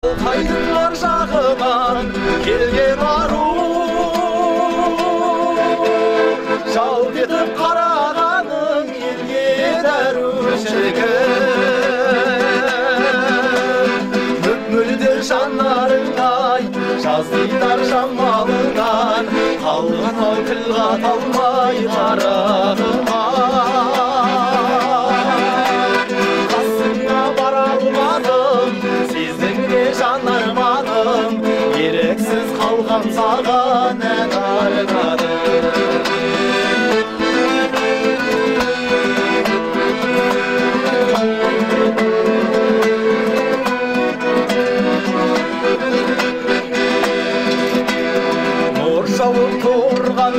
Kaydınlar жағынан келген ару жалт етіп қарағаның елге дәрушігім мөп-мөлдір жанарыңай жаздыйлар жамалыңнан қалған ау тіл қата алмай қарағыма қасыңа бара алмадым сездің бе жанарманым ерексіз қалған саған ән арнадым нұр жауып тұрған